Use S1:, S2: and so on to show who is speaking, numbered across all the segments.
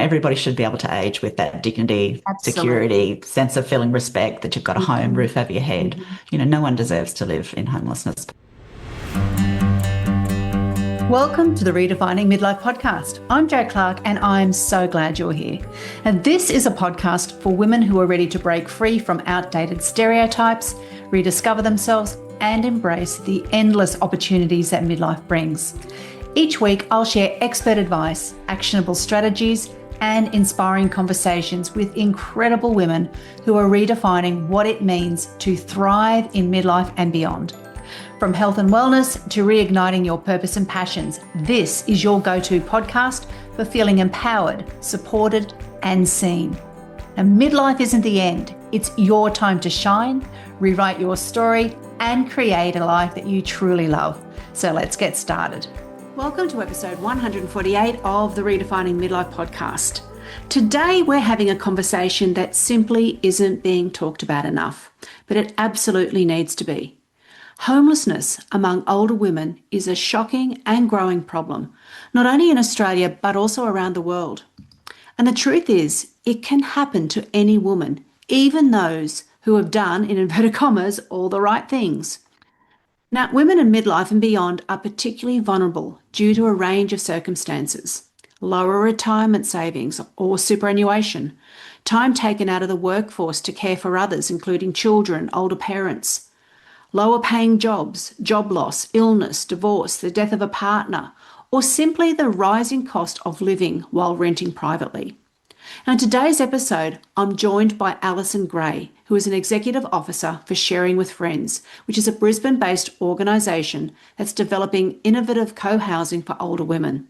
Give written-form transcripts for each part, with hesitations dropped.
S1: everybody should be able to age with that dignity,
S2: Absolutely.
S1: security, sense of feeling respect that you've got a home,
S2: Mhm.
S1: roof over your head.
S2: Mhm.
S1: No one deserves to live in homelessness.
S2: Welcome to the Redefining Midlife podcast. I'm Jo Clark and I'm so glad you're here. And this is a podcast for women who are ready to break free from outdated stereotypes, rediscover themselves, and embrace the endless opportunities that midlife brings. Each week, I'll share expert advice, actionable strategies, and inspiring conversations with incredible women who are redefining what it means to thrive in midlife and beyond. From health and wellness to reigniting your purpose and passions, this is your go-to podcast for feeling empowered, supported, and seen. And midlife isn't the end. It's your time to shine, rewrite your story, and create a life that you truly love. So let's get started. Welcome to episode 148 of the Redefining Midlife podcast. Today, we're having a conversation that simply isn't being talked about enough, but it absolutely needs to be. Homelessness among older women is a shocking and growing problem, not only in Australia, but also around the world. And the truth is, it can happen to any woman, even those who have done, in inverted commas, all the right things. Now, women in midlife and beyond are particularly vulnerable due to a range of circumstances. Lower retirement savings or superannuation, time taken out of the workforce to care for others, including children, older parents, lower paying jobs, job loss, illness, divorce, the death of a partner, or simply the rising cost of living while renting privately. Now, in today's episode, I'm joined by Alison Gray, who is an executive officer for Sharing with Friends, which is a Brisbane-based organisation that's developing innovative co-housing for older women.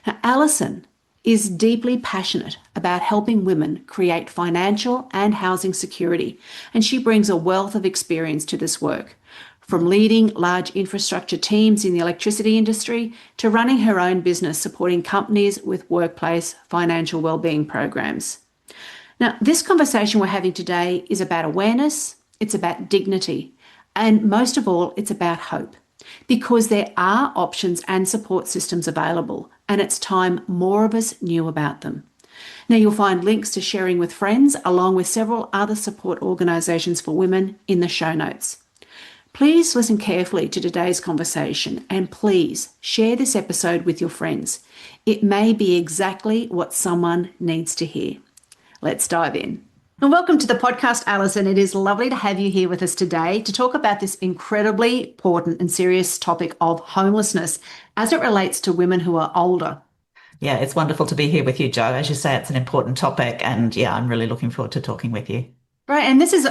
S2: Now, Alison is deeply passionate about helping women create financial and housing security, and she brings a wealth of experience to this work. From leading large infrastructure teams in the electricity industry to running her own business supporting companies with workplace financial wellbeing programs. Now, this conversation we're having today is about awareness, it's about dignity, and most of all, it's about hope. Because there are options and support systems available, and it's time more of us knew about them. Now, you'll find links to Sharing with Friends along with several other support organisations for women in the show notes. Please listen carefully to today's conversation and please share this episode with your friends. It may be exactly what someone needs to hear. Let's dive in. And welcome to the podcast, Alison. It is lovely to have you here with us today to talk about this incredibly important and serious topic of homelessness as it relates to women who are older.
S1: Yeah, it's wonderful to be here with you, Jo. As you say, it's an important topic, and yeah, I'm really looking forward to talking with you.
S2: Right, and this is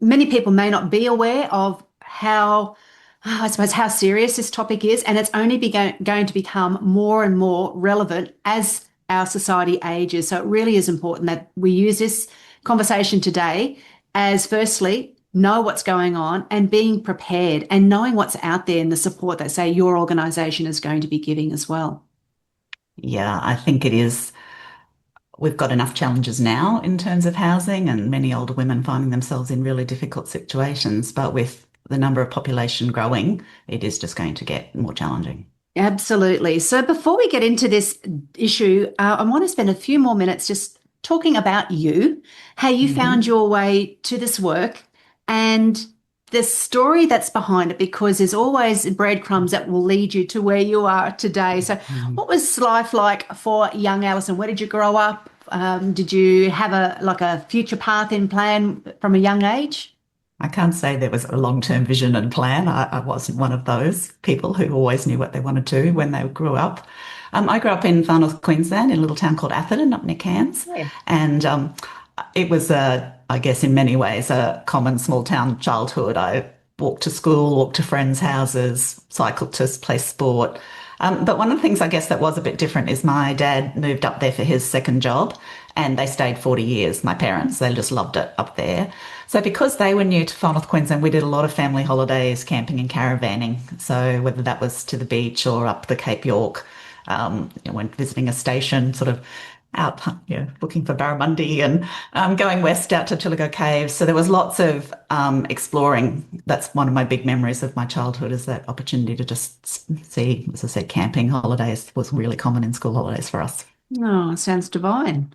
S2: many people may not be aware of how, I suppose, how serious this topic is, and it's only going to become more and more relevant as our society ages. So it really is important that we use this conversation today as, firstly, know what's going on and being prepared and knowing what's out there and the support that, say, your organisation is going to be giving as well.
S1: Yeah, I think it is. We've got enough challenges now in terms of housing and many older women finding themselves in really difficult situations. But with the number of population growing, it is just going to get more challenging.
S2: Absolutely. So before we get into this issue, I want to spend a few more minutes just talking about you, how you found your way to this work and the story that's behind it, because there's always breadcrumbs that will lead you to where you are today. So what was life like for young Alison? Where did you grow up? Did you have a future path in plan from a young age?
S1: I can't say there was a long-term vision and plan. I wasn't one of those people who always knew what they wanted to do when they grew up. I grew up in far north Queensland in a little town called Atherton up near Cairns.
S2: Yeah.
S1: And it was, I guess, in many ways, a common small town childhood. I walked to school, walked to friends' houses, cycled to play sport. But one of the things I guess that was a bit different is my dad moved up there for his second job and they stayed 40 years, my parents. They just loved it up there. So because they were new to far north Queensland, we did a lot of family holidays, camping and caravanning. So whether that was to the beach or up the Cape York, went visiting a station, sort of out, looking for barramundi and going west out to Chillago Caves. So there was lots of exploring. That's one of my big memories of my childhood, is that opportunity to just see, as I said, camping holidays was really common in school holidays for us.
S2: Oh, sounds divine.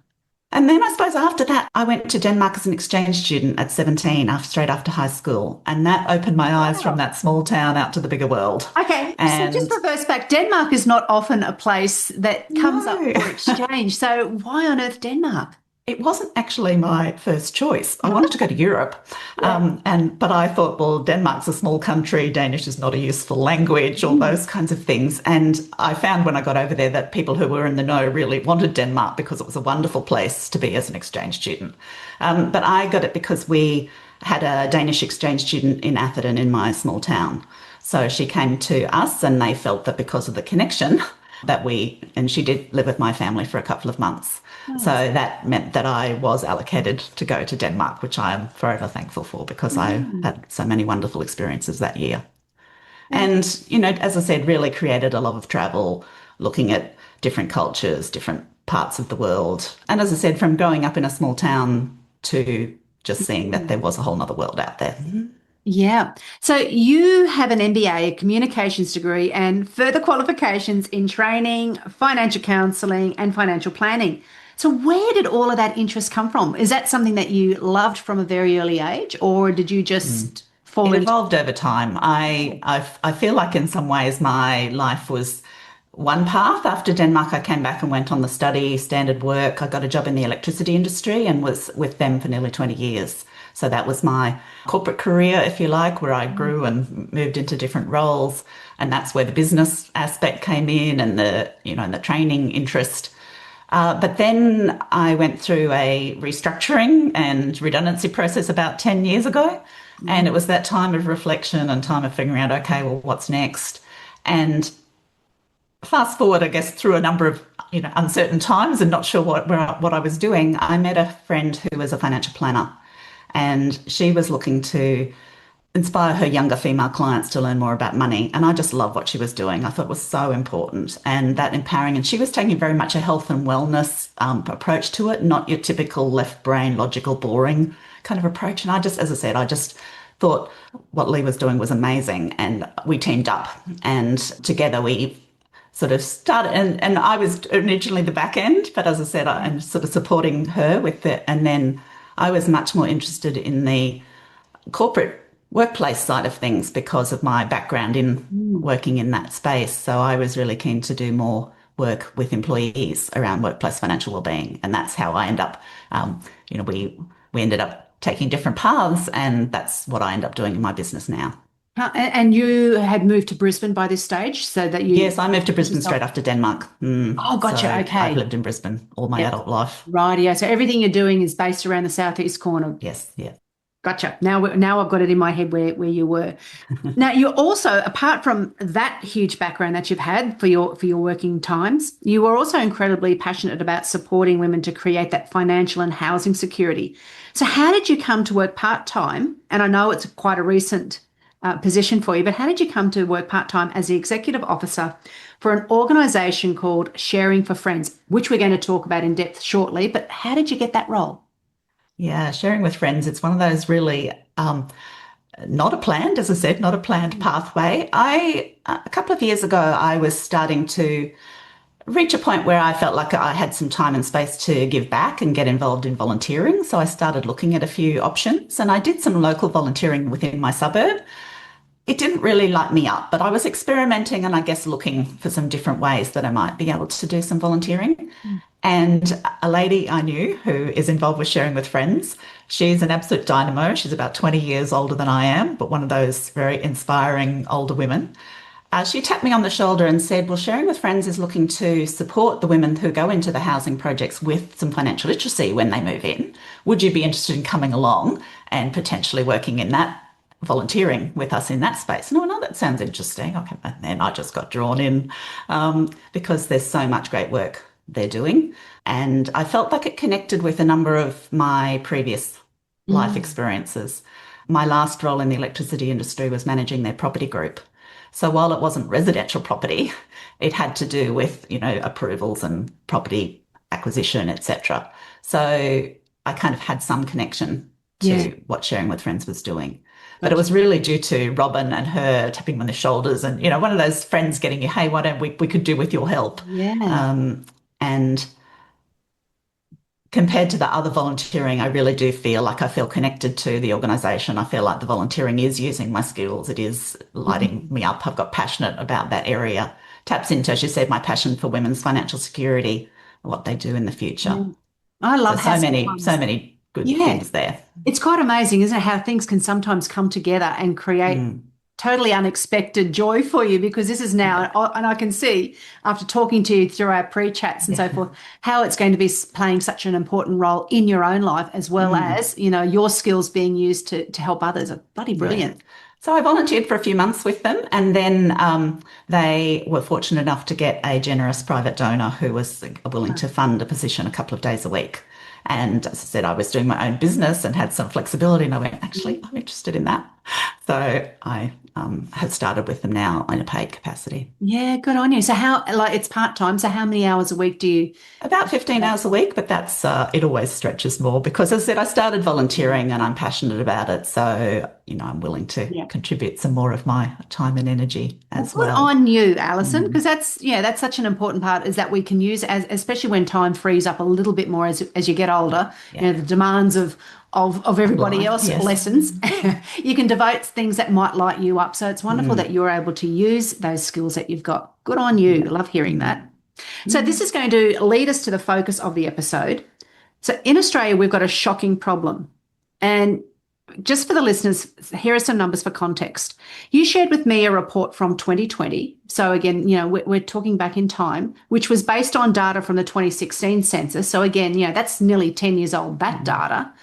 S1: And then I suppose after that, I went to Denmark as an exchange student at 17, straight after high school. And that opened my eyes from
S2: Wow.
S1: that small town out to the bigger world.
S2: Okay, so just
S1: And
S2: reverse back. Denmark is not often a place that comes up
S1: no,
S2: for exchange. So why on earth Denmark?
S1: it wasn't actually my first choice. I wanted to go
S2: No.
S1: to Europe,
S2: Yeah.
S1: but I thought, well, Denmark's a small country. Danish is not a useful language, all
S2: Mm.
S1: those kinds of things. And I found when I got over there that people who were in the know really wanted Denmark because it was a wonderful place to be as an exchange student. But I got it because we had a Danish exchange student in Atherton in my small town. So she came to us, and they felt that because of the connection and she did live with my family for a couple of months. So
S2: Nice.
S1: that meant that I was allocated to go to Denmark, which I am forever thankful for because I
S2: Mm.
S1: had so many wonderful experiences that year.
S2: Yeah.
S1: And, as I said, really created a love of travel, looking at different cultures, different parts of the world. And as I said, from growing up in a small town to just seeing that there was a whole other world out there.
S2: Yeah. So you have an MBA, a communications degree, and further qualifications in training, financial counseling, and financial planning. So where did all of that interest come from? Is that something that you loved from a very early age, or did you just fall
S1: It
S2: into?
S1: evolved over time. I feel like in some ways my life was one path. After Denmark, I came back and went on the study standard work. I got a job in the electricity industry and was with them for nearly 20 years. So that was my corporate career, if you like, where I grew and moved into different roles. And that's where the business aspect came in and and the training interest. But then I went through a restructuring and redundancy process about 10 years ago. And it was that time of reflection and time of figuring out, okay, well, what's next? And fast forward, I guess, through a number of uncertain times and not sure what I was doing, I met a friend who was a financial planner, and she was looking to inspire her younger female clients to learn more about money. And I just loved what she was doing. I thought it was so important and that empowering. And she was taking very much a health and wellness approach to it, not your typical left brain, logical, boring kind of approach. And as I said, I just thought what Lee was doing was amazing. And we teamed up, and together we sort of started. And I was originally the back end, but as I said, I'm sort of supporting her with it. And then I was much more interested in the corporate workplace side of things because of my background in
S2: Mm.
S1: working in that space. So I was really keen to do more work with employees around workplace financial wellbeing, and that's how I end up. We ended up taking different paths, and that's what I end up doing in my business now.
S2: And you had moved to Brisbane by this stage, so that you
S1: Yes, I moved to Brisbane
S2: yourself.
S1: straight after Denmark.
S2: Oh, gotcha.
S1: So I've
S2: Okay.
S1: lived in Brisbane all my
S2: Yep.
S1: adult life.
S2: Rightio. So everything you're doing is based around the southeast corner.
S1: Yes, yeah.
S2: Gotcha. Now I've got it in my head where you were. Now you also, apart from that huge background that you've had for your working times, you were also incredibly passionate about supporting women to create that financial and housing security. So how did you come to work part-time? And I know it's quite a recent position for you, but how did you come to work part-time as the executive officer for an organisation called Sharing for Friends, which we're going to talk about in depth shortly? But how did you get that role?
S1: Yeah, sharing with friends, it's one of those really not a planned, as I said, not a planned pathway. A couple of years ago, I was starting to reach a point where I felt like I had some time and space to give back and get involved in volunteering. So I started looking at a few options, and I did some local volunteering within my suburb. It didn't really light me up, but I was experimenting and I guess looking for some different ways that I might be able to do some volunteering. And a lady I knew who is involved with Sharing with Friends, she's an absolute dynamo. She's about 20 years older than I am, but one of those very inspiring older women. She tapped me on the shoulder and said, well, Sharing with Friends is looking to support the women who go into the housing projects with some financial literacy when they move in. Would you be interested in coming along and potentially working in that, volunteering with us in that space? And I went, oh, that sounds interesting. Okay. And then I just got drawn in because there's so much great work they're doing. And I felt like it connected with a number of my previous life
S2: Mm.
S1: experiences. My last role in the electricity industry was managing their property group. So while it wasn't residential property, it had to do with, approvals and property acquisition, etc. So I kind of had some connection
S2: Yeah,
S1: to what Sharing with Friends was doing. But it
S2: gotcha.
S1: was really due to Robin and her tapping me on the shoulders and, one of those friends getting you, hey, why don't we could do with your help.
S2: Yeah.
S1: And compared to the other volunteering, I really do feel like I feel connected to the organisation. I feel like the volunteering is using my skills. It is lighting me up. I've got passionate about that area. Taps into, as you said, my passion for women's financial security, what they do in the future.
S2: Yeah. I
S1: So
S2: love how
S1: so
S2: sometimes,
S1: many good
S2: yeah,
S1: things there.
S2: it's quite amazing, isn't it? How things can sometimes come together and create
S1: Mm,
S2: totally unexpected joy for you because this is now,
S1: yeah,
S2: and I can see after talking to you through our pre-chats and so
S1: yeah.
S2: forth, how it's going to be playing such an important role in your own life as well
S1: Mm,
S2: as, your skills being used to help others. Are bloody
S1: yeah.
S2: brilliant.
S1: So I volunteered for a few months with them, and then they were fortunate enough to get a generous private donor who was willing to fund a position a couple of days a week. And as I said, I was doing my own business and had some flexibility, and I went, actually, I'm interested in that. So I have started with them now in a paid capacity.
S2: Yeah, good on you. So how, like, it's part-time. So how many hours a week do you?
S1: About 15 hours a week, but that's it always stretches more because, as I said, I started volunteering and I'm passionate about it. So, I'm willing to
S2: Yeah.
S1: contribute some more of my time and energy
S2: Well,
S1: as
S2: good
S1: well.
S2: on you, Alison,
S1: Mm,
S2: because that's such an important part is that we can use as especially when time frees up a little bit more as you get older,
S1: yeah,
S2: the demands of
S1: of
S2: everybody
S1: life,
S2: else
S1: yes.
S2: lessens. You can devote things that might light you up. So it's wonderful
S1: Mm,
S2: that you're able to use those skills that you've got. Good on you.
S1: yeah.
S2: Love hearing
S1: Mm,
S2: that. So this
S1: mm,
S2: is going to lead us to the focus of the episode. So in Australia, we've got a shocking problem. And just for the listeners, here are some numbers for context. You shared with me a report from 2020. So again, we're talking back in time, which was based on data from the 2016 census. So again, that's nearly 10 years old, that
S1: mm,
S2: data,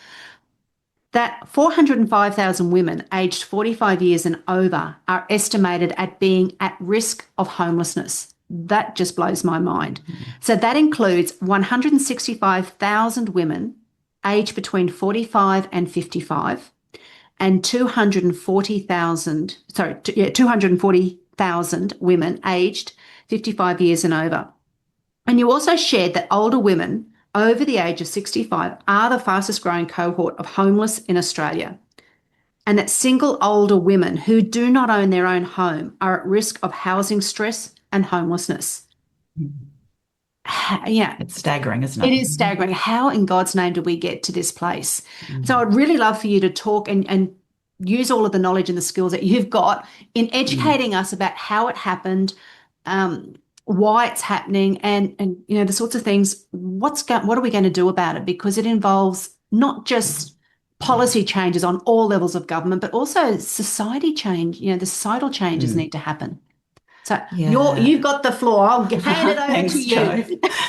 S2: that 405,000 women aged 45 years and over are estimated at being at risk of homelessness. That just blows my mind.
S1: mm,
S2: So that includes 165,000 women aged between 45 and 55 and 240,000, sorry, 240,000 women aged 55 years and over. And you also shared that older women over the age of 65 are the fastest growing cohort of homeless in Australia, and that single older women who do not own their own home are at risk of housing stress and homelessness.
S1: mm.
S2: Yeah,
S1: It's staggering, isn't
S2: it
S1: it?
S2: is staggering. How in God's name do we get to this place? So
S1: Mm,
S2: I'd really love for you to talk and use all of the knowledge and the skills that you've got in
S1: mm,
S2: educating us about how it happened, why it's happening, and the sorts of things. What are we going to do about it? Because it involves not just
S1: yeah.
S2: policy changes on all levels of government, but also society change. The societal changes
S1: Mm,
S2: need to happen. So
S1: yeah.
S2: you've got the floor. I'll hand it over to
S1: Thanks,
S2: you.
S1: Joe.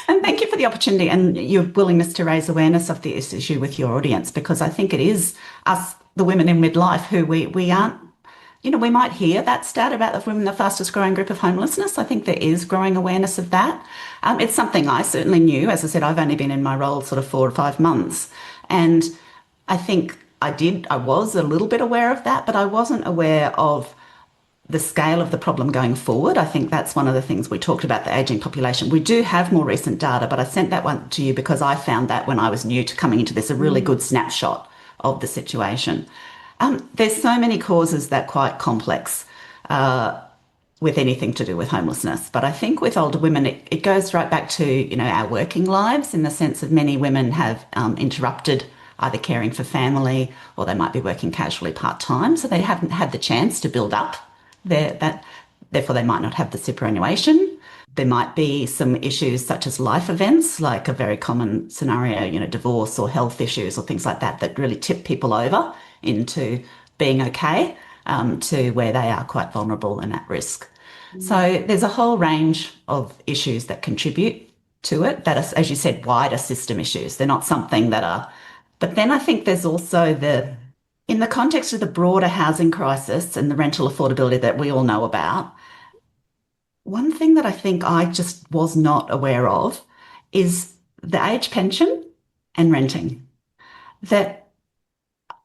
S1: And thank you for the opportunity and your willingness to raise awareness of this issue with your audience, because I think it is us, the women in midlife, who we aren't, we might hear that stat about the women, the fastest growing group of homelessness. I think there is growing awareness of that. It's something I certainly knew. As I said, I've only been in my role sort of 4 or 5 months. And I think I was a little bit aware of that, but I wasn't aware of the scale of the problem going forward. I think that's one of the things we talked about, the ageing population. We do have more recent data, but I sent that one to you because I found that when I was new to coming into this, a really good snapshot of the situation. There's so many causes that are quite complex with anything to do with homelessness. But I think with older women, it goes right back to, our working lives in the sense of many women have interrupted either caring for family or they might be working casually part-time. So they haven't had the chance to build up therefore they might not have the superannuation. There might be some issues such as life events, like a very common scenario, divorce or health issues or things like that, that really tip people over into being okay, to where they are quite vulnerable and at risk. So there's a whole range of issues that contribute to it that are, as you said, wider system issues. They're not something that are, but then I think there's also in the context of the broader housing crisis and the rental affordability that we all know about, one thing that I think I just was not aware of is the age pension and renting. That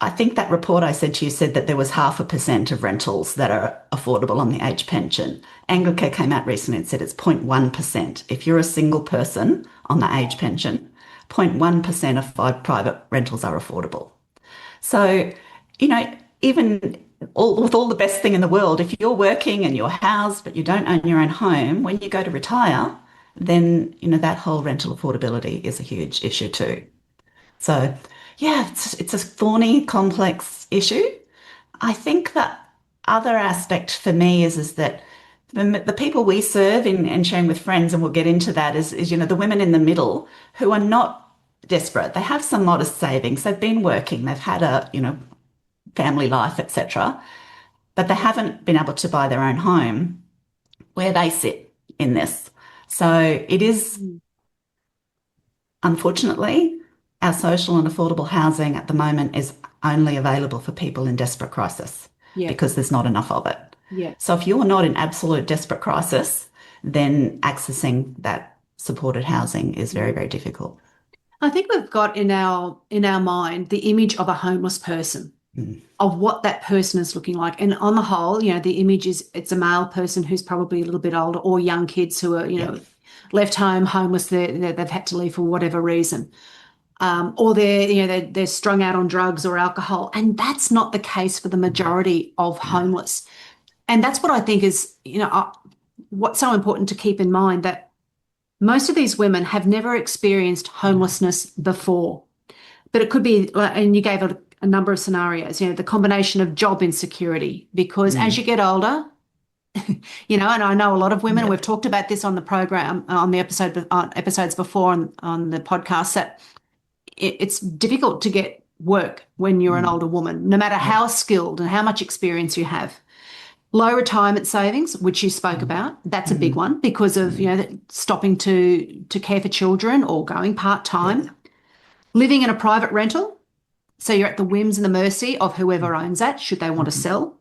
S1: I think that report I said to you said that there was 0.5% of rentals that are affordable on the age pension. Anglicare came out recently and said it's 0.1%. If you're a single person on the age pension, 0.1% of private rentals are affordable. So, even with all the best thing in the world, if you're working and you're housed, but you don't own your own home, when you go to retire, then, that whole rental affordability is a huge issue too. So, yeah, it's a thorny, complex issue. I think that other aspect for me is that the people we serve in sharing with friends, and we'll get into that, is the women in the middle who are not desperate. They have some modest savings. They've been working. They've had a family life, etc. But they haven't been able to buy their own home. Where they sit in this. So it is, unfortunately, our social and affordable housing at the moment is only available for people in desperate crisis
S2: Yeah.
S1: because there's not enough of it.
S2: Yeah.
S1: So if you're not in absolute desperate crisis, then accessing that supported housing is very, very difficult.
S2: I think we've got in our mind the image of a homeless person, of what that person is looking like. And on the whole, the image is it's a male person who's probably a little bit older, or young kids who are, left home homeless. They've had to leave for whatever reason. Or they're strung out on drugs or alcohol. And that's not the case for the majority of homeless. And that's what I think is, what's so important to keep in mind, that most of these women have never experienced homelessness before. But it could be, and you gave a number of scenarios, the combination of job insecurity, because as you get older, and I know a lot of women, we've talked about this on the program, on the episodes before on the podcast, that it's difficult to get work when you're an older woman, no matter how skilled and how much experience you have. Low retirement savings, which you spoke about, that's a big one because of, stopping to care for children or going part-time. Living in a private rental, so you're at the whims and the mercy of whoever owns that, should they want to sell.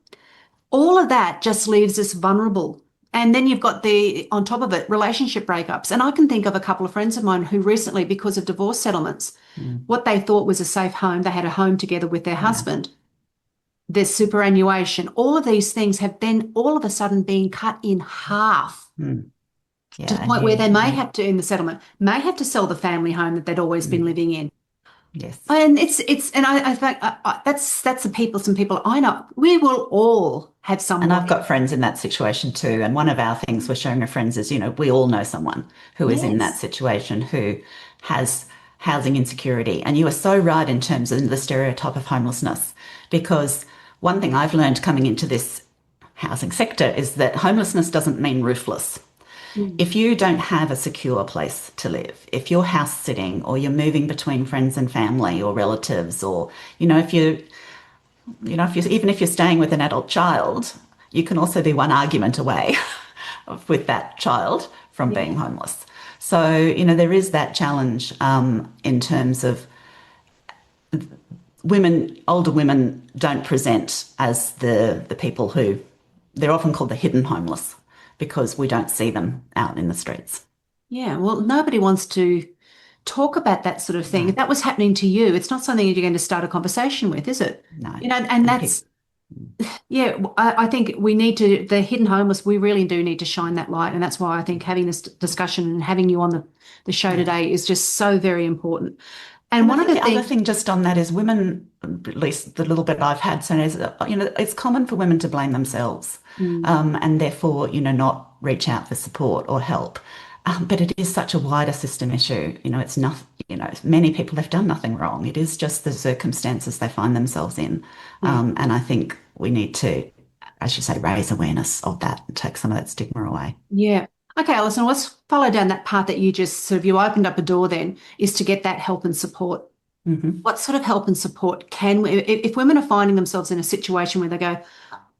S2: All of that just leaves us vulnerable. And then you've got on top of it, relationship breakups. And I can think of a couple of friends of mine who recently, because of divorce settlements, what they thought was a safe home, they had a home together with their husband, their superannuation, all of these things have then all of a sudden been cut in half. To the point where they may have to, in the settlement, may have to sell the family home that they'd always been living in.
S1: Yes.
S2: And I think that's some people I know. We will all have someone.
S1: And I've got friends in that situation too. And one of our things we're showing our friends is, we all know someone who is in that situation, who has housing insecurity. And you are so right in terms of the stereotype of homelessness, because one thing I've learned coming into this housing sector is that homelessness doesn't mean roofless. If you don't have a secure place to live, if you're house sitting or you're moving between friends and family or relatives, or, if even if you're staying with an adult child, you can also be one argument away with that child from being homeless. So, there is that challenge in terms of older women don't present as the people who, they're often called the hidden homeless, because we don't see them out in the streets.
S2: Yeah, well, nobody wants to talk about that sort of thing. If that was happening to you, it's not something you're going to start a conversation with, is it?
S1: No.
S2: And that's, I think we need to, the hidden homeless, we really do need to shine that light. And that's why I think having this discussion and having you on the show today is just so very important. And one of the
S1: other thing just on that is women, at least the little bit I've had, so is, it's common for women to blame themselves and therefore, not reach out for support or help. But it is such a wider system issue. It's not, many people have done nothing wrong. It is just the circumstances they find themselves in. And I think we need to, as you say, raise awareness of that and take some of that stigma away.
S2: Yeah. Okay, Alison, let's follow down that path that you just you opened up a door then, is to get that help and support. What sort of help and support if women are finding themselves in a situation where they go,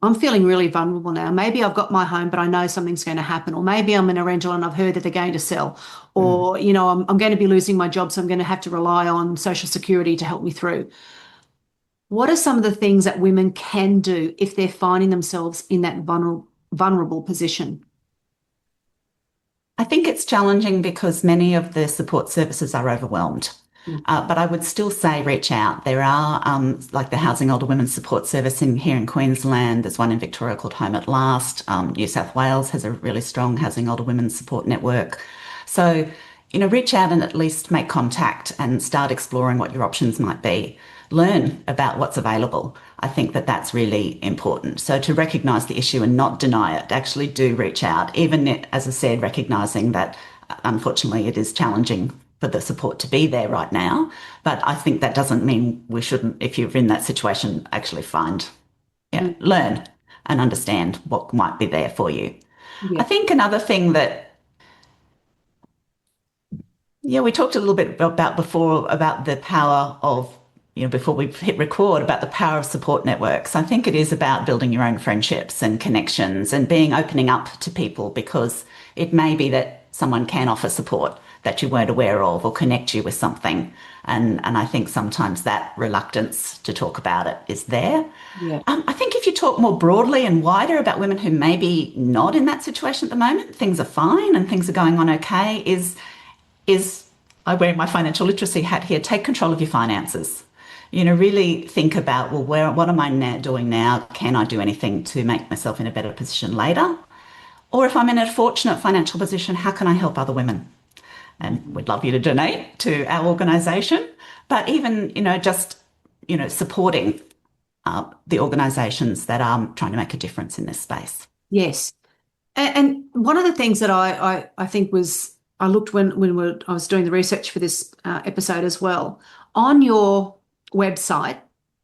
S2: I'm feeling really vulnerable now. Maybe I've got my home, but I know something's going to happen. Or maybe I'm in a rental and I've heard that they're going to sell. Or, I'm going to be losing my job, so I'm going to have to rely on Social Security to help me through. What are some of the things that women can do if they're finding themselves in that vulnerable position?
S1: I think it's challenging because many of the support services are overwhelmed. But I would still say reach out. There are, like the Housing Older Women Support Service here in Queensland. There's one in Victoria called Home at Last. New South Wales has a really strong Housing Older Women support network. So, reach out and at least make contact and start exploring what your options might be. Learn about what's available. I think that that's really important. So to recognise the issue and not deny it, actually do reach out, even, as I said, recognising that unfortunately it is challenging for the support to be there right now. But I think that doesn't mean we shouldn't, if you're in that situation, actually learn and understand what might be there for you. I
S2: Yeah.
S1: think another thing that, we talked a little bit about before about the power of, before we hit record, about the power of support networks. I think it is about building your own friendships and connections and opening up to people, because it may be that someone can offer support that you weren't aware of or connect you with something. And I think sometimes that reluctance to talk about it is there.
S2: Yeah.
S1: I think if you talk more broadly and wider about women who may be not in that situation at the moment, things are fine and things are going on okay, is I wear my financial literacy hat here, take control of your finances. Really think about, well, what am I doing now? Can I do anything to make myself in a better position later? Or if I'm in a fortunate financial position, how can I help other women? And we'd love you to donate to our organisation. But even, supporting the organisations that are trying to make a difference in this space.
S2: Yes. And one of the things that I think was, I looked when I was doing the research for this episode as well, on your website,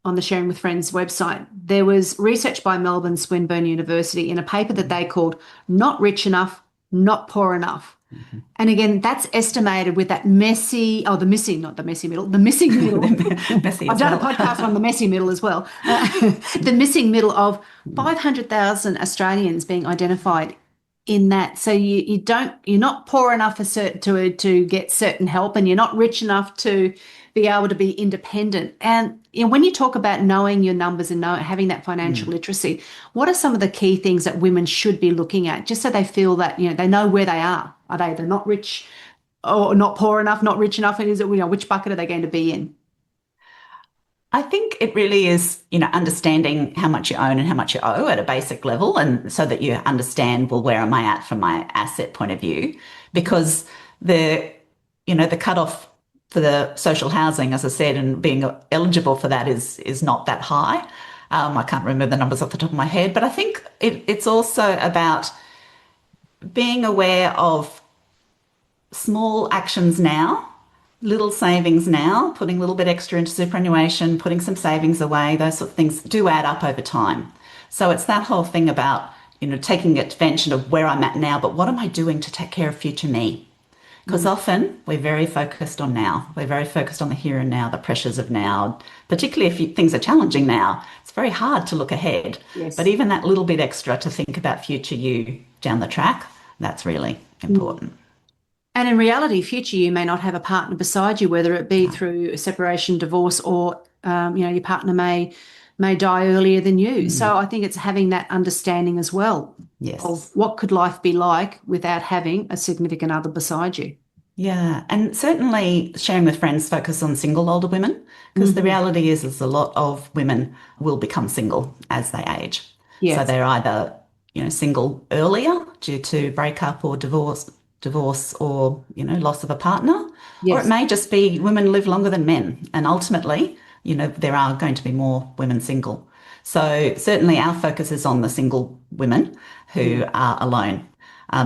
S2: on the Sharing with Friends website, there was research by Melbourne Swinburne University in a paper that they called Not Rich Enough, Not Poor Enough. Mm-hmm. And again, that's estimated with that the missing middle. I've done a podcast on the messy middle as well. The missing middle of 500,000 Australians being identified in that. So you're not poor enough to get certain help, and you're not rich enough to be able to be independent. And when you talk about knowing your numbers and having that financial literacy, what are some of the key things that women should be looking at, just so they feel that they know where they are? Are they either not rich or not poor enough, not rich enough? And is it, which bucket are they going to be in?
S1: I think it really is, understanding how much you own and how much you owe at a basic level, and so that you understand, well, where am I at from my asset point of view? Because the cutoff for the social housing, as I said, and being eligible for that is not that high. I can't remember the numbers off the top of my head, but I think it's also about being aware of small actions now, little savings now, putting a little bit extra into superannuation, putting some savings away, those sort of things do add up over time. So it's that whole thing about, taking advantage of where I'm at now, but what am I doing to take care of future me? Because often we're very focused on now. We're very focused on the here and now, the pressures of now, particularly if things are challenging now. It's very hard to look ahead.
S2: Yes.
S1: But even that little bit extra to think about future you down the track, that's really important.
S2: And in reality, future you may not have a partner beside you, whether it be through a separation, divorce, or your partner may die earlier than you. So I think it's having that understanding as well of what could life be like without having a significant other beside you.
S1: Yeah, and certainly Sharing with Friends focus on single older women, because the reality is a lot of women will become single as they age.
S2: Yes.
S1: So they're either single earlier due to breakup or divorce or loss of a partner, or it may just be women live longer than men, and ultimately there are going to be more women single. So certainly our focus is on the single women who are alone,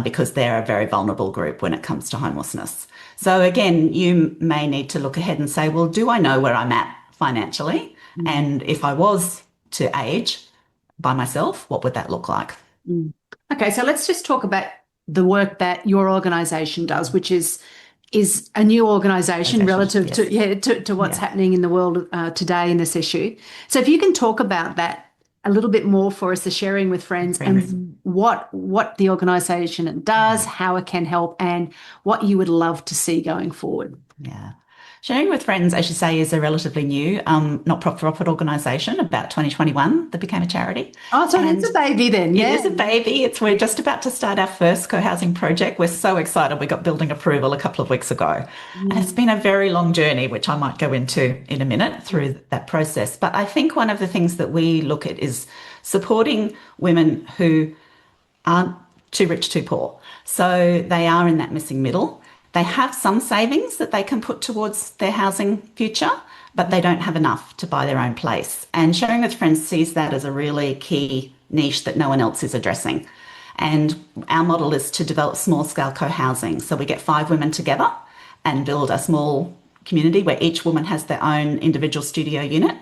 S1: because they're a very vulnerable group when it comes to homelessness. So again, you may need to look ahead and say, well, do I know where I'm at financially? And if I was to age by myself, what would that look like?
S2: Okay, so let's just talk about the work that your organisation does, which is a new organisation relative to what's happening in the world today in this issue. So if you can talk about that a little bit more for us, the Sharing with Friends, and what the organisation does, how it can help, and what you would love to see going forward.
S1: Yeah. Sharing with Friends, as you say, is a relatively new not-for-profit organisation, about 2021 that became a charity.
S2: Oh, so it's a baby then, yeah?
S1: It is a baby. We're just about to start our first co-housing project. We're so excited. We got building approval a couple of weeks ago. And it's been a very long journey, which I might go into in a minute through that process. But I think one of the things that we look at is supporting women who aren't too rich, too poor. So they are in that missing middle. They have some savings that they can put towards their housing future, but they don't have enough to buy their own place. And Sharing with Friends sees that as a really key niche that no one else is addressing. And our model is to develop small-scale co-housing. So we get 5 women together and build a small community where each woman has their own individual studio unit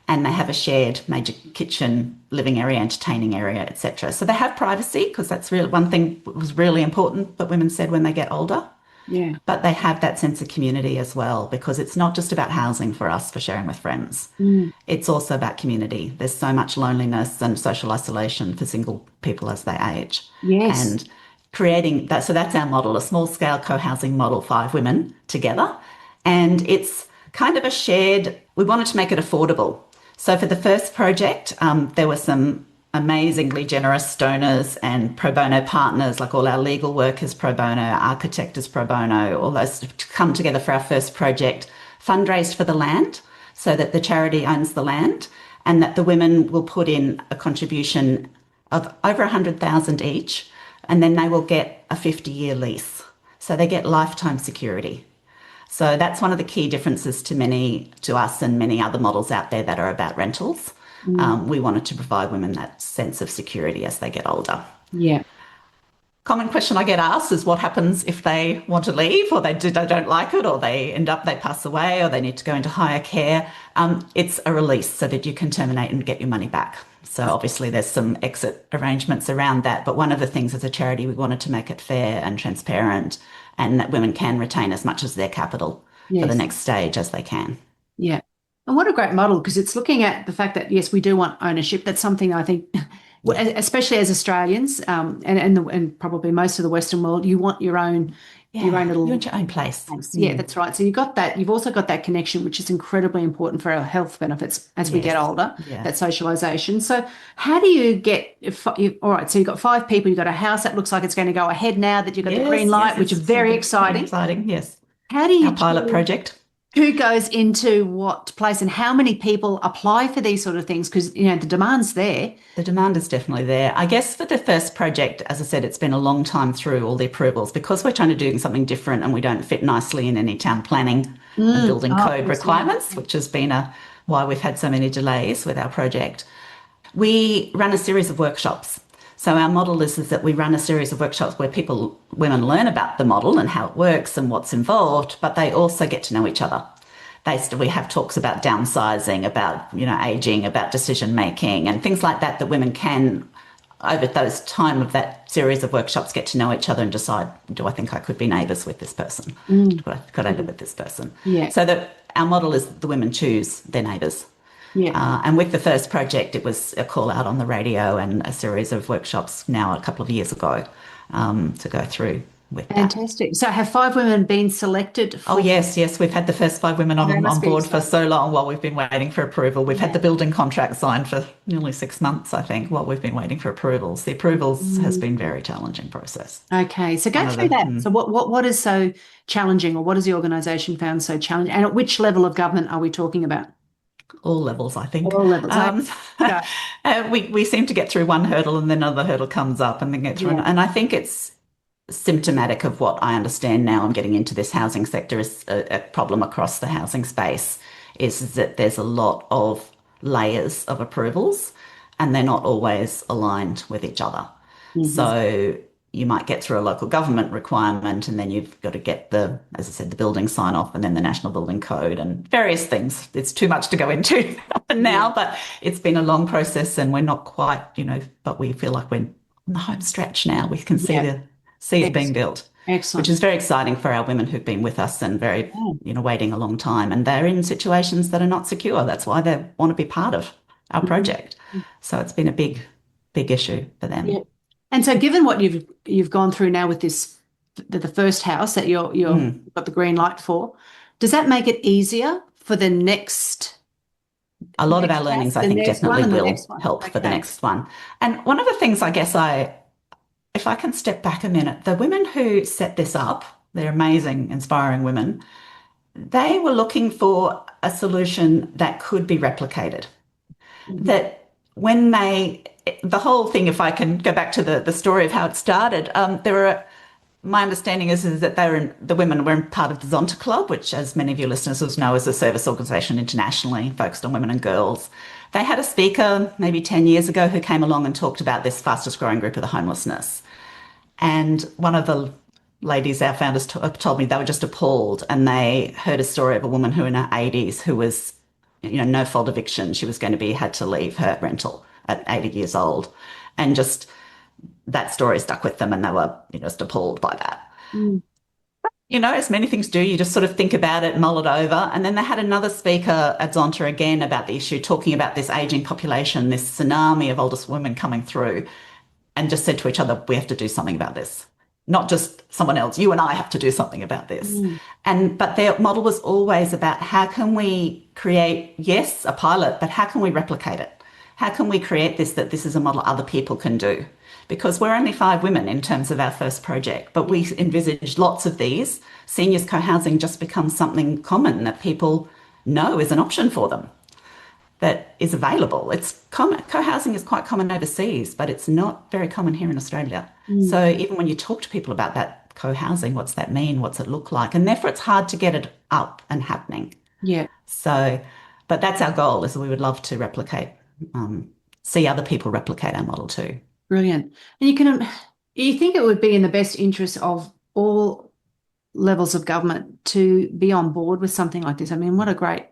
S1: and they have a shared major kitchen, living area, entertaining area, etc. So they have privacy because that's really one thing that was really important that women said when they get older.
S2: Yeah.
S1: But they have that sense of community as well because it's not just about housing for us for sharing with friends.
S2: Mm.
S1: It's also about community. There's so much loneliness and social isolation for single people as they age.
S2: Yes.
S1: And creating that, so that's our model, a small scale co-housing model, 5 women together. And it's kind of a shared, we wanted to make it affordable. So for the first project, there were some amazingly generous donors and pro bono partners, like all our legal work is pro bono, our architect is pro bono, all those to come together for our first project, fundraised for the land so that the charity owns the land and that the women will put in a contribution of over 100,000 each, and then they will get a 50-year lease. So they get lifetime security. So that's one of the key differences to us and many other models out there that are about rentals. We wanted to provide women that sense of security as they get older.
S2: Yeah.
S1: Common question I get asked is what happens if they want to leave or they don't like it or they pass away or they need to go into higher care. It's a release so that you can terminate and get your money back. So obviously there's some exit arrangements around that. But one of the things as a charity, we wanted to make it fair and transparent and that women can retain as much as their capital for the next stage as they can.
S2: Yeah. And what a great model, because it's looking at the fact that, yes, we do want ownership. That's something I think, especially as Australians and probably most of the Western world, you want your own little...
S1: You want your own place.
S2: Yeah, that's right. So you've got that. You've also got that connection, which is incredibly important for our health benefits as we get older, that socialisation. So how do you get... all right, so you've got 5 people, you've got a house that looks like it's going to go ahead now that you've got the green light, which is very exciting.
S1: Exciting, yes.
S2: How do you...
S1: Our pilot project.
S2: Who goes into what place and how many people apply for these sort of things? Because, the demand's there.
S1: The demand is definitely there. I guess for the first project, as I said, it's been a long time through all the approvals because we're trying to do something different and we don't fit nicely in any town planning and building code requirements, which has been why we've had so many delays with our project. We run a series of workshops. So our model is that we run a series of workshops where women learn about the model and how it works and what's involved, but they also get to know each other. We have talks about downsizing, about, aging, about decision making and things like that women can, over those time of that series of workshops, get to know each other and decide, do I think I could be neighbours with this person? Could I live with this person?
S2: Yeah.
S1: So that our model is the women choose their neighbours.
S2: Yeah.
S1: And with the first project, it was a call out on the radio and a series of workshops now a couple of years ago to go through with that.
S2: Fantastic. So have 5 women been selected?
S1: Oh, yes. We've had the first 5 women on board for so long while we've been waiting for approval. We've had the building contract signed for nearly 6 months, I think, while we've been waiting for approvals. The approvals has been a very challenging process.
S2: Okay. So go through that. So what is so challenging, or what has the organisation found so challenging? And at which level of government are we talking about?
S1: All levels, I think.
S2: All levels.
S1: We seem to get through one hurdle and then another hurdle comes up and then get through. And I think it's symptomatic of what I understand now. I'm getting into this housing sector is a problem across the housing space is that there's a lot of layers of approvals and they're not always aligned with each other. So you might get through a local government requirement and then you've got to get as I said, the building sign off and then the National Building Code and various things. It's too much to go into now, but it's been a long process and we're not quite, but we feel like we're on the home stretch now. We can see it being built.
S2: Excellent.
S1: Which is very exciting for our women who've been with us and very, waiting a long time. And they're in situations that are not secure. That's why they want to be part of our project. So it's been a big issue for them.
S2: Yeah. And so given what you've gone through now with this, the first house that you've got the green light for, does that make it easier for the next?
S1: A lot of our learnings, I think, definitely will help for the next one. And one of the things I guess if I can step back a minute, the women who set this up, they're amazing, inspiring women, they were looking for a solution that could be replicated. That when the whole thing, if I can go back to the story of how it started, my understanding is that the women were part of the Zonta Club, which, as many of your listeners will know, is a service organisation internationally focused on women and girls. They had a speaker maybe 10 years ago who came along and talked about this fastest growing group of the homelessness. And one of the ladies, our founders told me they were just appalled, and they heard a story of a woman who in her 80s who was, no fault eviction. She was going to be had to leave her rental at 80 years old, and just that story stuck with them, and they were just appalled by that.
S2: Mm.
S1: As many things do, you just sort of think about it, mull it over. And then they had another speaker at Zonta again about the issue, talking about this aging population, this tsunami of oldest women coming through, and just said to each other, we have to do something about this. Not just someone else, you and I have to do something about this. But their model was always about how can we create, yes, a pilot, but how can we replicate it? How can we create this, that this is a model other people can do? Because we're only 5 women in terms of our first project, but we envisaged lots of these. Seniors co-housing just becomes something common that people know is an option for them, that is available. It's common. Co-housing is quite common overseas, but it's not very common here in Australia. So even when you talk to people about that co-housing, what's that mean? What's it look like? And therefore it's hard to get it up and happening.
S2: Yeah.
S1: So, but that's our goal, is we would love to replicate, see other people replicate our model too.
S2: Brilliant. And you think it would be in the best interest of all levels of government to be on board with something like this? I mean, what a great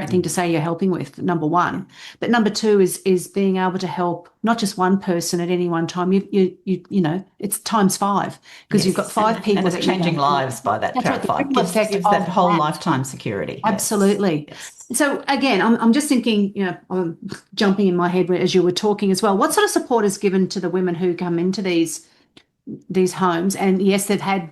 S2: thing to say you're helping with, number one. But number two is being able to help not just one person at any one time. It's times 5, because you've got 5 people.
S1: And it's changing lives by that.
S2: That's right. The ripple effect
S1: gives that whole lifetime security.
S2: Absolutely.
S1: Yes.
S2: So again, I'm just thinking, I'm jumping in my head as you were talking as well. What sort of support is given to the women who come into these homes? And yes, they've had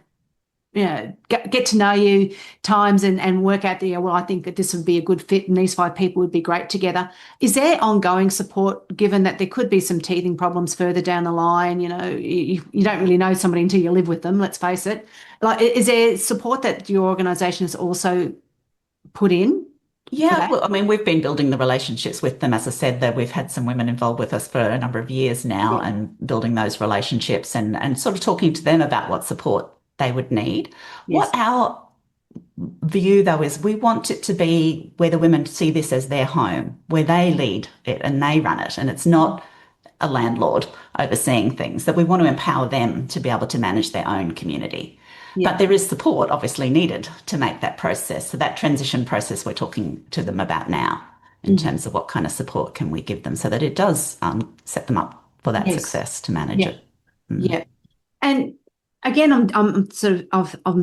S2: get to know you times and work out I think that this would be a good fit and these 5 people would be great together. Is there ongoing support, given that there could be some teething problems further down the line? You don't really know somebody until you live with them, let's face it. Like, is there support that your organisation has also put in?
S1: Yeah, well, I mean, we've been building the relationships with them. As I said, that we've had some women involved with us for a number of years now, and building those relationships and sort of talking to them about what support they would need.
S2: Yes.
S1: What our view, though, is we want it to be where the women see this as their home, where they lead it and they run it, and it's not a landlord overseeing things, that we want to empower them to be able to manage their own community. Yeah. But there is support obviously needed to make that process. So that transition process we're talking to them about now, in terms of what kind of support can we give them so that it does set them up for that success to manage it.
S2: Yeah. And again, I'm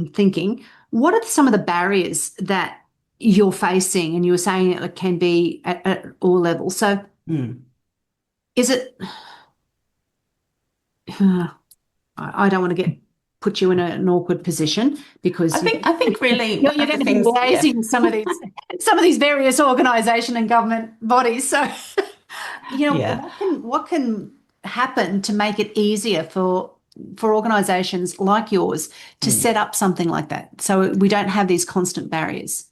S2: thinking, what are some of the barriers that you're facing? And you were saying it can be at all levels. So is it, I don't want to put you in an awkward position, because
S1: I think really
S2: you're going to be liaising some of these various organisation and government bodies. So, what can happen to make it easier for organisations like yours to set up something like that, so we don't have these constant barriers?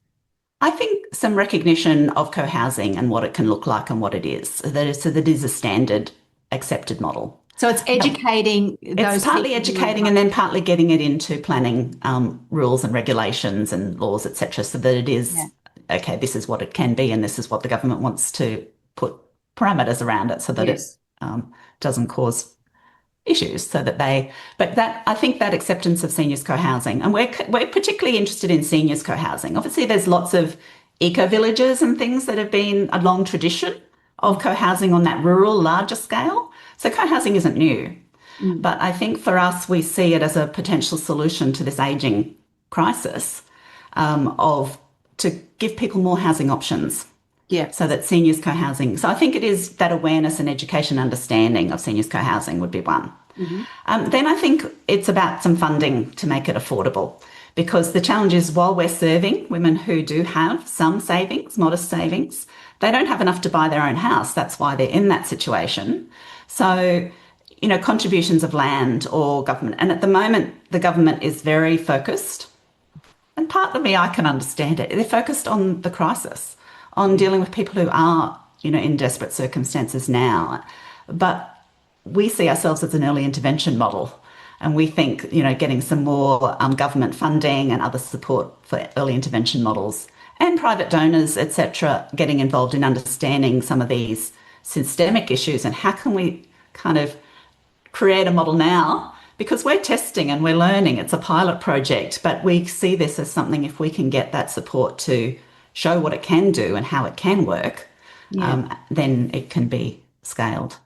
S1: I think some recognition of co-housing and what it can look like and what it is, so that it is a standard accepted model.
S2: So it's educating those.
S1: It's partly educating and then partly getting it into planning rules and regulations and laws, etc., so that it is, okay, this is what it can be and this is what the government wants to put parameters around it, so that it doesn't cause issues, so that I think that acceptance of seniors co-housing, and we're particularly interested in seniors co-housing. Obviously there's lots of eco-villages and things that have been a long tradition of co-housing on that rural larger scale. So co-housing isn't new, but I think for us, we see it as a potential solution to this ageing crisis, to give people more housing options.
S2: Yeah.
S1: So that seniors co-housing. So I think it is that awareness and education understanding of seniors co-housing would be one. Then I think it's about some funding to make it affordable, because the challenge is, while we're serving women who do have some savings, modest savings, they don't have enough to buy their own house. That's why they're in that situation. So, contributions of land or government. And at the moment, the government is very focused, and part of me, I can understand it. They're focused on the crisis, on dealing with people who are, in desperate circumstances now. But we see ourselves as an early intervention model. And we think, getting some more government funding and other support for early intervention models, and private donors, etc., getting involved in understanding some of these systemic issues, and how can we kind of create a model now because we're testing and we're learning. It's a pilot project, but we see this as something, if we can get that support to show what it can do and how it can work,
S2: Yeah.
S1: then it can be scaled.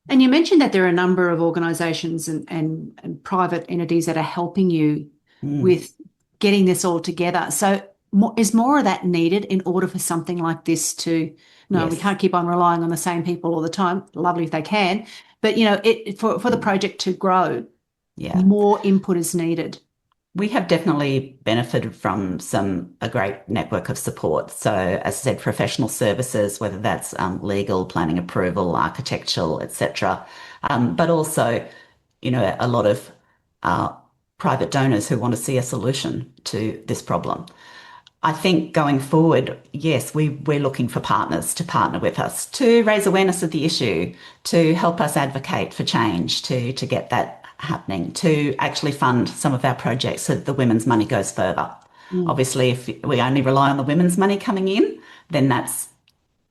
S2: And you mentioned that there are a number of organisations and private entities that are helping you
S1: Mm,
S2: with getting this all together. So is more of that needed in order for something like this to, no, we
S1: yes.
S2: can't keep on relying on the same people all the time. Lovely if they can. But, for the project to grow,
S1: Yeah.
S2: more input is needed.
S1: We have definitely benefited from a great network of support. So, as I said, professional services, whether that's legal, planning approval, architectural, etc., but also, a lot of uh, private donors who want to see a solution to this problem. I think going forward, yes, we're looking for partners to partner with us, to raise awareness of the issue, to help us advocate for change, to get that happening, to actually fund some of our projects so that the women's money goes further.
S2: Mm.
S1: Obviously, if we only rely on the women's money coming in, then that's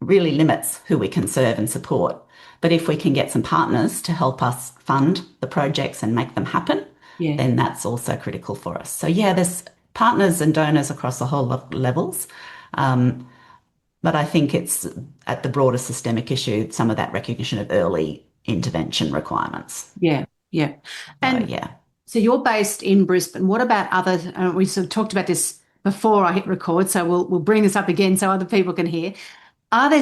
S1: really limits who we can serve and support. But if we can get some partners to help us fund the projects and make them happen,
S2: Yeah.
S1: then that's also critical for us. So yeah, there's partners and donors across the whole levels. Um, but I think it's at the broader systemic issue, some of that recognition of early intervention requirements.
S2: Yeah. Yeah.
S1: So
S2: And
S1: yeah.
S2: so you're based in Brisbane. What about other? We sort of talked about this before I hit record, so we'll bring this up again so other people can hear. Are there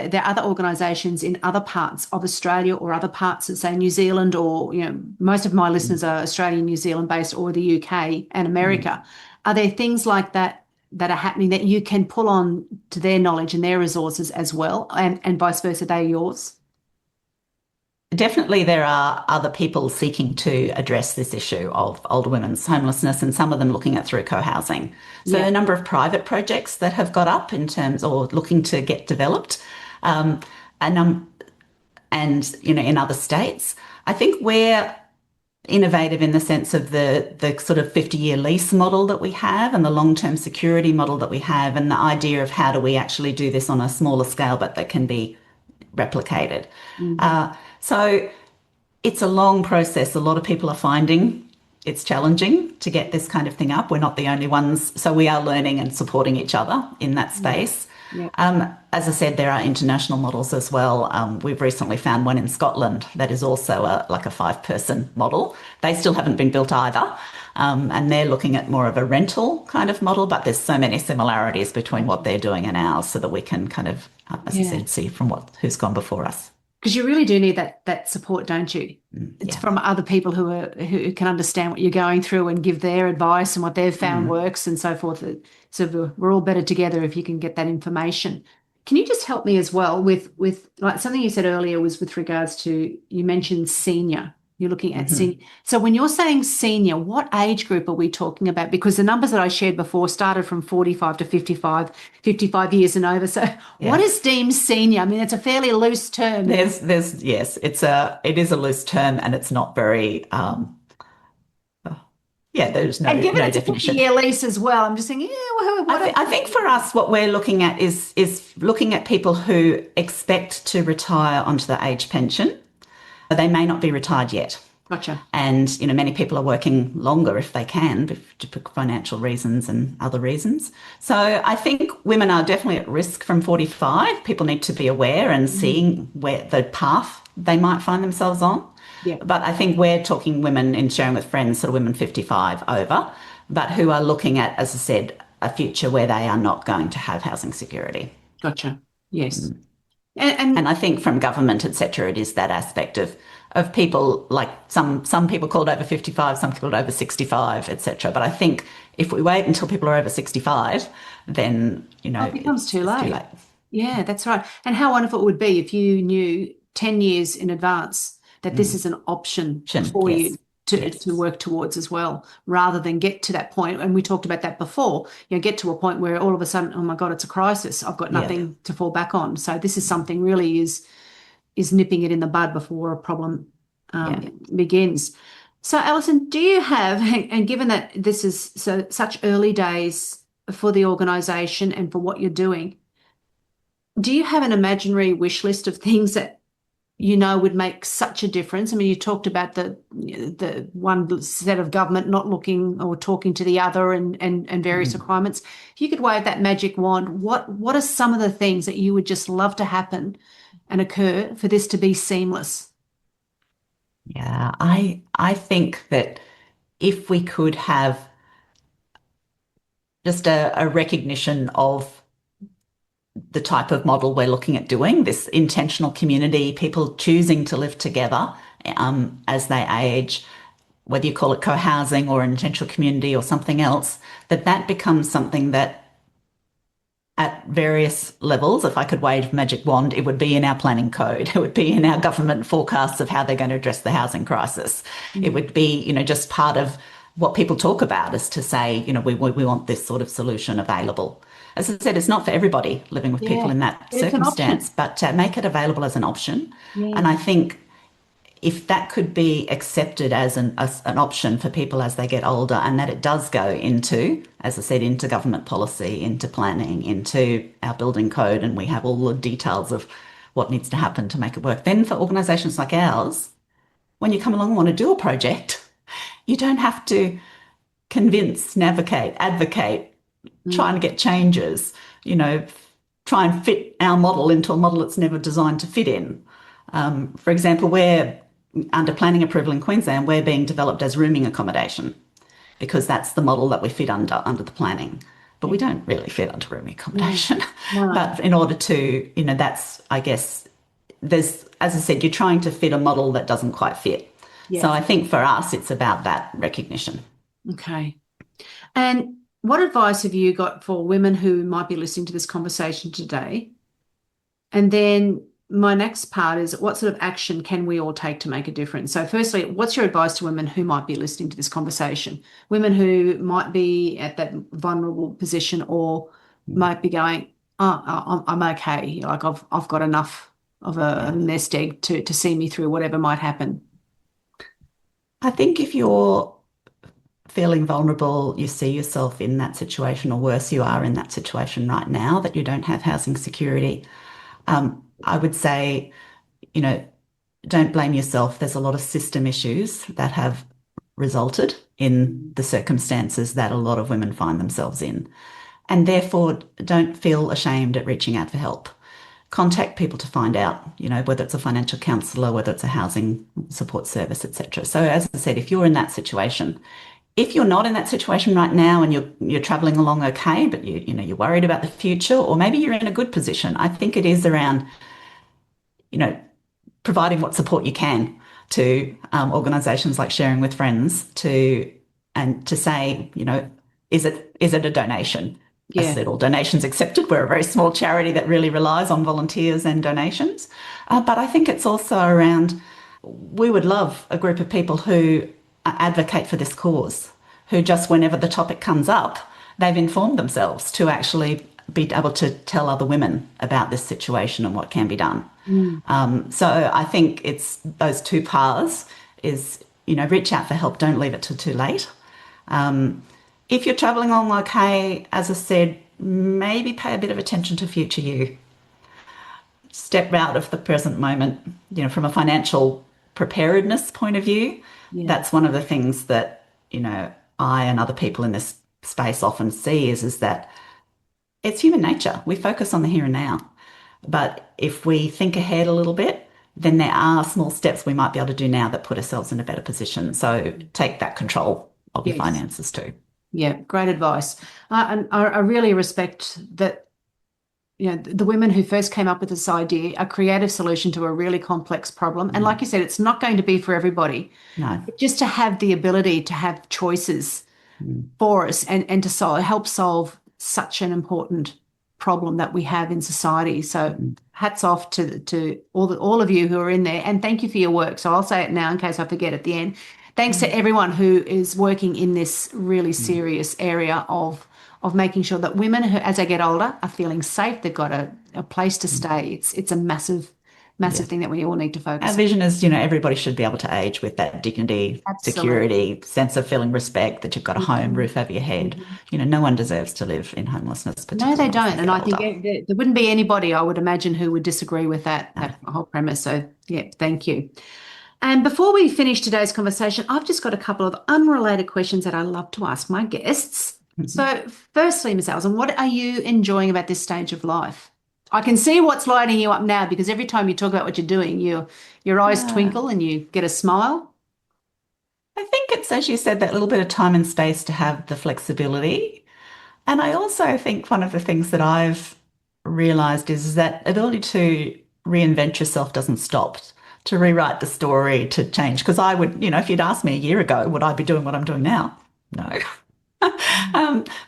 S2: there other organisations in other parts of Australia or other parts of, say, New Zealand, or most of my listeners are Australian, New Zealand based, or the UK and
S1: Mm.
S2: America? Are there things like that that are happening that you can pull on to their knowledge and their resources as well, and vice versa, they yours?
S1: Definitely, there are other people seeking to address this issue of older women's homelessness, and some of them looking at through co-housing. So,
S2: Yeah.
S1: a number of private projects that have got up in terms or looking to get developed, um, and in other states. I think we're innovative in the sense of the sort of 50-year lease model that we have, and the long-term security model that we have, and the idea of how do we actually do this on a smaller scale, but that can be replicated.
S2: Mhm.
S1: So it's a long process. A lot of people are finding it's challenging to get this kind of thing up. We're not the only ones. So we are learning and supporting each other in that
S2: Yeah.
S1: space.
S2: Yeah.
S1: As I said, there are international models as well. We've recently found one in Scotland that is also like a 5-person model. They still haven't been built either. And they're looking at more of a rental kind of model, but there's so many similarities between what they're doing and ours, so that we can kind of, as I
S2: Yeah.
S1: said, see from who's gone before us.
S2: Because you really do need that support, don't you? It's
S1: Yeah.
S2: from other people who can understand what you're going through and give their advice and what they've found
S1: Mm.
S2: works and so forth. So we're all better together if you can get that information. Can you just help me as well with like something you said earlier was with regards to, you mentioned senior. You're looking at
S1: Hmm.
S2: senior. So when you're saying senior, what age group are we talking about? Because the numbers that I shared before started from 45 to 55, 55 years and over. So what
S1: Yeah.
S2: is deemed senior? I mean, it's a fairly loose term.
S1: Yes, it is a loose term, and it's not very, yeah, there's
S2: And given
S1: no
S2: it's a
S1: definition.
S2: 50-year lease as well, I'm just thinking, yeah,
S1: I think for us, what we're looking at is looking at people who expect to retire onto the age pension. They may not be retired yet.
S2: Gotcha.
S1: And, many people are working longer if they can, for financial reasons and other reasons. So I think women are definitely at risk from 45. People need to be aware and
S2: Mm.
S1: seeing where the path they might find themselves on.
S2: Yeah.
S1: But I think we're talking women, in sharing with friends, sort of women 55 over, but who are looking at, as I said, a future where they are not going to have housing security.
S2: Gotcha. Yes. And
S1: And I think from government, etc., it is that aspect of people, like some people called over 55, some people over 65, etc. But I think if we wait until people are over 65, then
S2: it becomes too
S1: it's too
S2: late.
S1: late.
S2: Yeah, that's right. And how wonderful it would be if you knew 10 years in advance that this is an option for
S1: Yes,
S2: you to,
S1: yes,
S2: to work towards as well, rather than get to that point. And we talked about that before, get to a point where all of a sudden, oh my God, it's a crisis. I've got
S1: yeah.
S2: nothing to fall back on. So this is something really is nipping it in the bud before a problem
S1: Yeah.
S2: begins. So, Alison, do you have, and given that this is such early days for the organisation and for what you're doing, do you have an imaginary wish list of things that would make such a difference? I mean, you talked about the one set of government not looking or talking to the other and various
S1: Mm.
S2: requirements. If you could wave that magic wand, what are some of the things that you would just love to happen and occur for this to be seamless?
S1: Yeah, I think that if we could have just a recognition of the type of model we're looking at doing, this intentional community, people choosing to live together as they age, whether you call it co-housing or an intentional community or something else, that becomes something that at various levels, if I could wave a magic wand, it would be in our planning code. It would be in our government forecasts of how they're going to address the housing crisis. It
S2: Mm.
S1: would be, just part of what people talk about is to say, we want this sort of solution available. As I said, it's not for everybody living with people
S2: Yeah,
S1: in that
S2: but it's an
S1: circumstance,
S2: option.
S1: but make it available as an option. And
S2: Yeah.
S1: I think if that could be accepted as an option for people as they get older, and that it does go into, as I said, into government policy, into planning, into our building code, and we have all the details of what needs to happen to make it work, then for organisations like ours, when you come along and want to do a project, you don't have to convince, navigate, advocate, trying to
S2: Mm.
S1: get changes, you know, try and fit our model into a model it's never designed to fit in. For example, we're under planning approval in Queensland, we're being developed as rooming accommodation because that's the model that we fit under the planning. But
S2: Yeah.
S1: we don't really fit under rooming
S2: No,
S1: accommodation.
S2: no.
S1: But in order to, that's, I guess, there's, as I said, you're trying to fit a model that doesn't quite fit. So
S2: Yeah.
S1: I think for us, it's about that recognition.
S2: Okay. And what advice have you got for women who might be listening to this conversation today? And then my next part is what sort of action can we all take to make a difference? So, firstly, what's your advice to women who might be listening to this conversation? Women who might be at that vulnerable position or might be going, oh, I'm okay. Like I've got enough of a
S1: Yeah.
S2: nest egg to see me through whatever might happen.
S1: I think if you're feeling vulnerable, you see yourself in that situation, or worse, you are in that situation right now, that you don't have housing security. I would say, you know, don't blame yourself. There's a lot of system issues that have resulted in the circumstances that a lot of women find themselves in. And therefore, don't feel ashamed at reaching out for help. Contact people to find out, whether it's a financial counsellor, whether it's a housing support service, etc. So as I said, if you're in that situation, if you're not in that situation right now and you're traveling along okay, but you're worried about the future, or maybe you're in a good position, I think it is around, you know, providing what support you can to organisations like Sharing with Friends to say, is it a donation? As I
S2: Yeah.
S1: said, all donations accepted. We're a very small charity that really relies on volunteers and donations. But I think it's also around, we would love a group of people who advocate for this cause, who just whenever the topic comes up, they've informed themselves to actually be able to tell other women about this situation and what can be done.
S2: Mm.
S1: So I think it's those two paths is, reach out for help. Don't leave it till too late. If you're traveling along okay, as I said, maybe pay a bit of attention to future you. Step out of the present moment, from a financial preparedness point of view.
S2: Yeah.
S1: That's one of the things that, I and other people in this space often see is that it's human nature. We focus on the here and now. But if we think ahead a little bit, then there are small steps we might be able to do now that put ourselves in a better position. So take that control of your
S2: Yes.
S1: finances too.
S2: Yeah, great advice. And I really respect that, the women who first came up with this idea, a creative solution to a really complex problem. And like you said, it's not going to be for everybody.
S1: No.
S2: But just to have the ability to have choices
S1: Mm.
S2: for us and to help solve such an important problem that we have in society. So hats off to all of you who are in there, and thank you for your work. So I'll say it now in case I forget at the end. Thanks to everyone who is working in this really serious area of making sure that women who, as they get older, are feeling safe. They've got a place to stay. It's a massive, massive thing that we all need to focus
S1: Our
S2: on.
S1: vision is, everybody should be able to age with that dignity, security, sense of feeling respect, that you've got a home, roof over your head. No one deserves to live in homelessness,
S2: No,
S1: particularly
S2: they
S1: as
S2: don't. And I
S1: get older.
S2: think there wouldn't be anybody, I would imagine, who would disagree with that whole premise. So, yeah, thank you. And before we finish today's conversation, I've just got a couple of unrelated questions that I love to ask my guests. So, firstly, Miss Alison, what are you enjoying about this stage of life? I can see what's lighting you up now, because every time you talk about what you're doing, your eyes twinkle and you get a smile.
S1: I think it's, as you said, that little bit of time and space to have the flexibility. And I also think one of the things that I've realized is that ability to reinvent yourself doesn't stop, to rewrite the story, to change. Because I would, if you'd asked me a year ago, would I be doing what I'm doing now? No.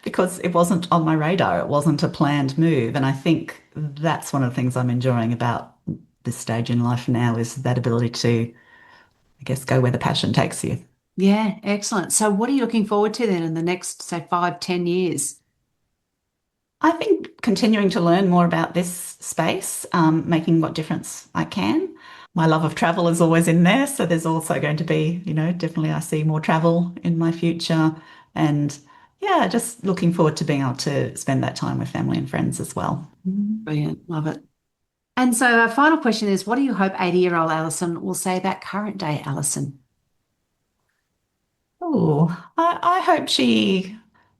S1: Because it wasn't on my radar. It wasn't a planned move. And I think that's one of the things I'm enjoying about this stage in life now, is that ability to, I guess, go where the passion takes you.
S2: Yeah, excellent. So what are you looking forward to then in the next, say, 5, 10 years?
S1: I think continuing to learn more about this space, making what difference I can. My love of travel is always in there. So there's also going to be, definitely I see more travel in my future. And yeah, just looking forward to being able to spend that time with family and friends as well.
S2: Brilliant. Love it. And so our final question is, what do you hope 80-year-old Alison will say about current day Alison?
S1: Oh, I hope she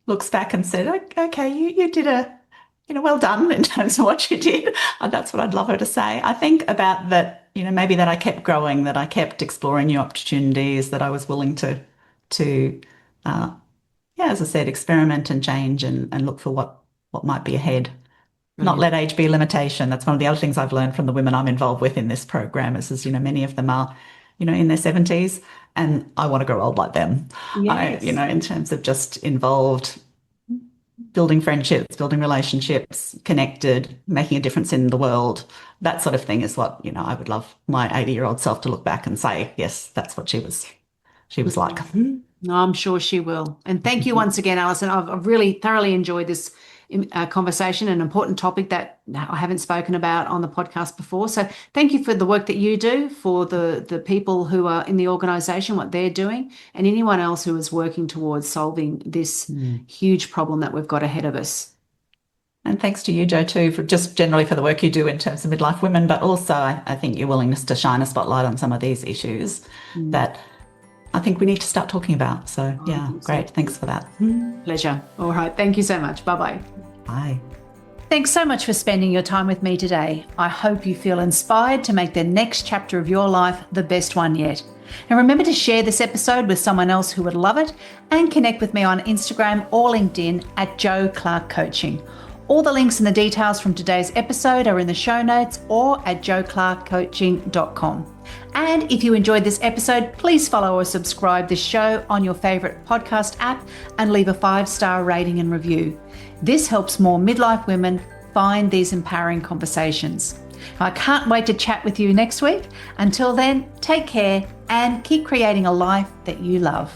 S1: looks back and said, okay, you did well done in terms of what you did. That's what I'd love her to say. I think about that, maybe that I kept growing, that I kept exploring new opportunities, that I was willing to as I said, experiment and change and look for what might be ahead. Not let age be a limitation. That's one of the other things I've learned from the women I'm involved with in this program is many of them are, in their 70s, and I want to grow old like them.
S2: Yes.
S1: In terms of just involved, building friendships, building relationships, connected, making a difference in the world. That sort of thing is what, I would love my 80-year-old self to look back and say, yes, that's what she was like.
S2: No, I'm sure she will. And thank you once again, Alison. I've really thoroughly enjoyed this conversation, an important topic that I haven't spoken about on the podcast before. So thank you for the work that you do, for the people who are in the organisation, what they're doing, and anyone else who is working towards solving this huge problem that we've got ahead of us.
S1: And thanks to you, Jo, too, for just generally for the work you do in terms of midlife women, but also I think your willingness to shine a spotlight on some of these issues that I think we need to start talking about. So, yeah, great. Thanks for that.
S2: Pleasure. All right. Thank you so much. Bye-bye.
S1: Bye.
S2: Thanks so much for spending your time with me today. I hope you feel inspired to make the next chapter of your life the best one yet. And remember to share this episode with someone else who would love it, and connect with me on Instagram or LinkedIn at Jo Clark Coaching. All the links and the details from today's episode are in the show notes or at joclarkcoaching.com. And if you enjoyed this episode, please follow or subscribe this show on your favourite podcast app and leave a 5-star rating and review. This helps more midlife women find these empowering conversations. I can't wait to chat with you next week. Until then, take care and keep creating a life that you love.